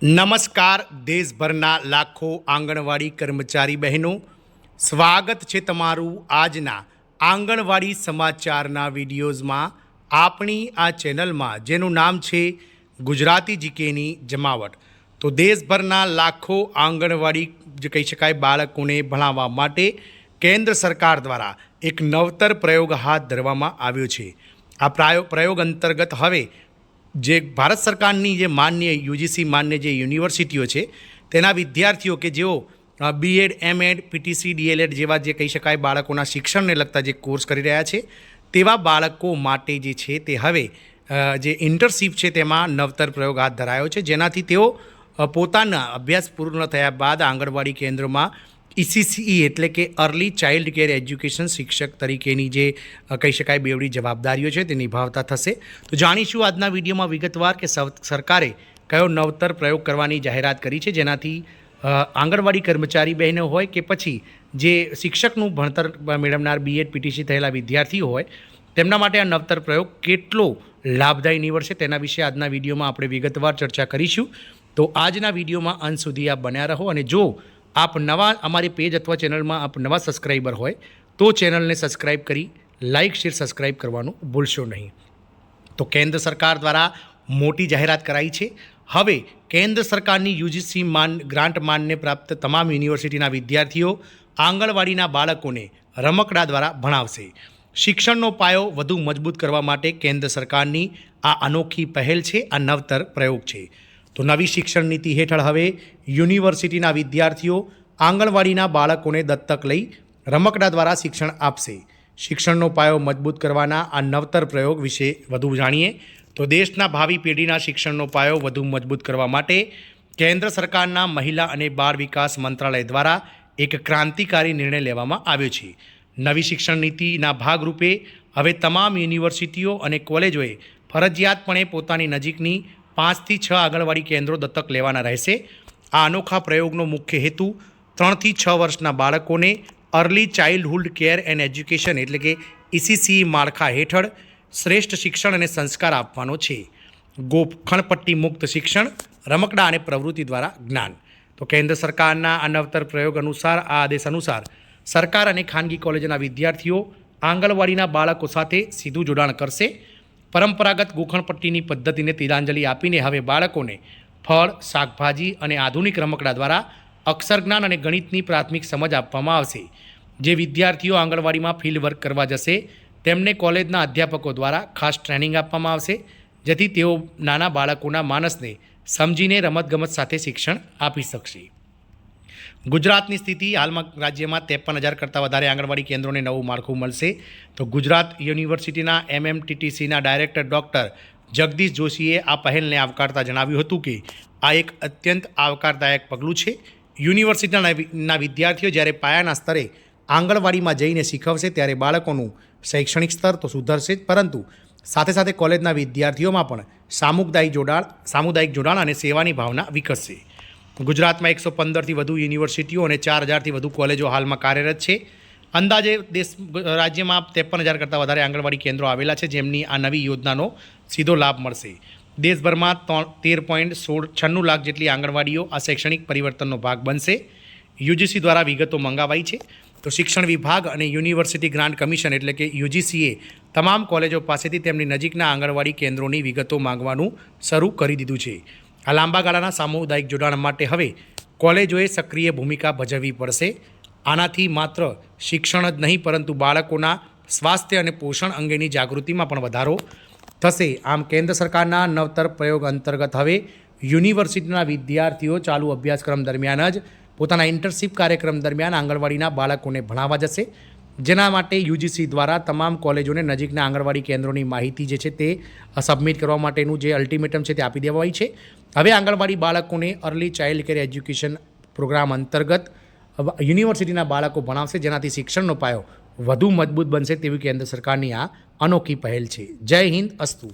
નમસ્કાર દેશભરના લાખો આંગણવાડી કર્મચારી બહેનો, સ્વાગત છે તમારું આજના આંગણવાડી સમાચારના વિડીયોઝમાં આપણી આ ચેનલમાં, જેનું નામ છે ગુજરાતી જીકેની જમાવટ। તો દેશભરના લાખો આંગણવાડી જે કહી શકાય બાળકોને ભણાવવા માટે કેન્દ્ર સરકાર દ્વારા એક નવતર પ્રયોગ હાથ ધરવામાં આવ્યો છે। આ પ્રયોગ અંતર્ગત હવે જે ભારત સરકારની જે માન્ય યુજીસી માન્ય જે યુનિવર્સિટીઓ છે તેના વિદ્યાર્થીઓ કે જેઓ બીએડ, એમએડ, પીટીસી, ડીએલએડ જેવા જે કહી શકાય બાળકોના શિક્ષણને લગતા જે કોર્સ કરી રહ્યા છે તેવા બાળકો માટે જે છે તે હવે જે ઇન્ટર્નશીપ છે તેમાં નવતર પ્રયોગ હાથ ધરાયો છે, જેનાથી તેઓ પોતાના અભ્યાસ પૂર્ણ થયા બાદ આંગણવાડી કેન્દ્રમાં ECCE એટલે કે અર્લી ચાઇલ્ડ કેર એજ્યુકેશન શિક્ષક તરીકેની જે કહી શકાય બેવડી જવાબદારીઓ છે તે નિભાવતા થશે। તો જાણીશું આજના વિડીયોમાં વિગતવાર કે સરકારે કયો નવતર પ્રયોગ કરવાની જાહેરાત કરી છે, જેનાથી આંગણવાડી કર્મચારી બહેનો હોય કે પછી જે શિક્ષકનું ભણતર મેળવનાર બીએડ, પીટીસી થયેલા વિદ્યાર્થીઓ હોય તેમના માટે આ નવતર પ્રયોગ કેટલો લાભદાયી નીવડશે તેના વિશે આજના વિડીયોમાં આપણે વિગતવાર ચર્ચા કરીશું। તો આજના વિડીયોમાં અંત સુધી આપ બન્યા રહો, અને જો આપ નવા અમારી પેજ અથવા ચેનલમાં આપ નવા સબસ્ક્રાઈબર હોય તો ચેનલને સબસ્ક્રાઈબ કરી લાઇક, શેર, સબસ્ક્રાઈબ કરવાનું ભૂલશો નહીં। તો કેન્દ્ર સરકાર દ્વારા મોટી જાહેરાત કરાઈ છે। હવે કેન્દ્ર સરકારની યુજીસી ગ્રાન્ટ માન્ય પ્રાપ્ત તમામ યુનિવર્સિટીના વિદ્યાર્થીઓ આંગણવાડીના બાળકોને રમકડા દ્વારા ભણાવશે। શિક્ષણનો પાયો વધુ મજબૂત કરવા માટે કેન્દ્ર સરકારની આ અનોખી પહેલ છે, આ નવતર પ્રયોગ છે। તો નવી શિક્ષણ નીતિ હેઠળ હવે યુનિવર્સિટીના વિદ્યાર્થીઓ આંગણવાડીના બાળકોને દત્તક લઈ રમકડા દ્વારા શિક્ષણ આપશે। શિક્ષણનો પાયો મજબૂત કરવાના આ નવતર પ્રયોગ વિશે વધુ જાણીએ તો દેશના ભાવિ પેઢીના શિક્ષણનો પાયો વધુ મજબૂત કરવા માટે કેન્દ્ર સરકારના મહિલા અને બાળ વિકાસ મંત્રાલય દ્વારા એક ક્રાંતિકારી નિર્ણય લેવામાં આવ્યો છે। નવી શિક્ષણ નીતિના ભાગરૂપે હવે તમામ યુનિવર્સિટીઓ અને કોલેજોએ ફરજિયાતપણે પોતાની નજીકની 5 થી 6 આંગણવાડી કેન્દ્રો દત્તક લેવાના રહેશે। આ અનોખા પ્રયોગનો મુખ્ય હેતુ 3 થી 6 વર્ષના બાળકોને early childhood care and education એટલે કે ECCE માળખા હેઠળ શ્રેષ્ઠ શિક્ષણ અને સંસ્કાર આપવાનો છે। ગોખણપટ્ટી મુક્ત શિક્ષણ, રમકડા અને પ્રવૃત્તિ દ્વારા જ્ઞાન। તો કેન્દ્ર સરકારના આ નવતર પ્રયોગ અનુસાર, આ આદેશ અનુસાર સરકાર અને ખાનગી કોલેજના વિદ્યાર્થીઓ આંગણવાડીના બાળકો સાથે સીધું જોડાણ કરશે। પરંપરાગત ગોખણપટ્ટીની પદ્ધતિને તિલાંજલિ આપીને હવે બાળકોને ફળ, શાકભાજી અને આધુનિક રમકડા દ્વારા અક્ષર જ્ઞાન અને ગણિતની પ્રાથમિક સમજ આપવામાં આવશે। જે વિદ્યાર્થીઓ આંગણવાડીમાં ફિલ્ડ વર્ક કરવા જશે તેમને કોલેજના અધ્યાપકો દ્વારા ખાસ ટ્રેનિંગ આપવામાં આવશે, જેથી તેઓ નાના બાળકોના માનસને સમજીને રમતગમત સાથે શિક્ષણ આપી શકશે। ગુજરાતની સ્થિતિ હાલમાં રાજ્યમાં 53,000 કરતાં વધારે આંગણવાડી કેન્દ્રોને નવું માળખું મળશે। તો ગુજરાત યુનિવર્સિટીના MMTTCના ડાયરેક્ટર ડૉક્ટર જગદીશ જોશીએ આ પહેલને આવકારતા જણાવ્યું હતું કે આ એક અત્યંત આવકારદાયક પગલું છે। યુનિવર્સિટીના વિદ્યાર્થીઓ જ્યારે પાયાના સ્તરે આંગણવાડીમાં જઈને શીખવશે ત્યારે બાળકોનું શૈક્ષણિક સ્તર તો સુધરશે જ, પરંતુ સાથે સાથે કોલેજના વિદ્યાર્થીઓમાં પણ સામુદાયિક જોડાણ અને સેવાની ભાવના વિકસશે। ગુજરાતમાં 115થી વધુ યુનિવર્સિટીઓ અને 4,000થી વધુ કોલેજો હાલમાં કાર્યરત છે। અંદાજે રાજ્યમાં 53,000 કરતાં વધારે આંગણવાડી કેન્દ્રો આવેલા છે, જેમની આ નવી યોજનાનો સીધો લાભ મળશે। દેશભરમાં 13.96 લાખ જેટલી આંગણવાડીઓ આ શૈક્ષણિક પરિવર્તનનો ભાગ બનશે। યુજીસી દ્વારા વિગતો મંગાવાઈ છે। તો શિક્ષણ વિભાગ અને યુનિવર્સિટી ગ્રાન્ટ કમિશન એટલે કે યુજીસીએ તમામ કોલેજો પાસેથી તેમની નજીકના આંગણવાડી કેન્દ્રોની વિગતો માંગવાનું શરૂ કરી દીધું છે। આ લાંબા ગાળાના સામુદાયિક જોડાણ માટે હવે કોલેજોએ સક્રિય ભૂમિકા ભજવવી પડશે। આનાથી માત્ર શિક્ષણ જ નહીં પરંતુ બાળકોના સ્વાસ્થ્ય અને પોષણ અંગેની જાગૃતિમાં પણ વધારો થશે। આમ કેન્દ્ર સરકારના નવતર પ્રયોગ અંતર્ગત હવે યુનિવર્સિટીના વિદ્યાર્થીઓ ચાલુ અભ્યાસક્રમ દરમિયાન જ પોતાના ઇન્ટર્નશીપ કાર્યક્રમ દરમિયાન આંગણવાડીના બાળકોને ભણાવવા જશે, જેના માટે યુજીસી દ્વારા તમામ કોલેજોને નજીકના આંગણવાડી કેન્દ્રોની માહિતી જે છે તે સબમિટ કરવા માટેનું જે અલ્ટિમેટમ છે તે આપી દેવાય છે। હવે આંગણવાડી બાળકોને early child care education programme અંતર્ગત યુનિવર્સિટીના બાળકો ભણાવશે, જેનાથી શિક્ષણનો પાયો વધુ મજબૂત બનશે તેવી કેન્દ્ર સરકારની આ અનોખી પહેલ છે। જય હિન્દ, અસ્તુ।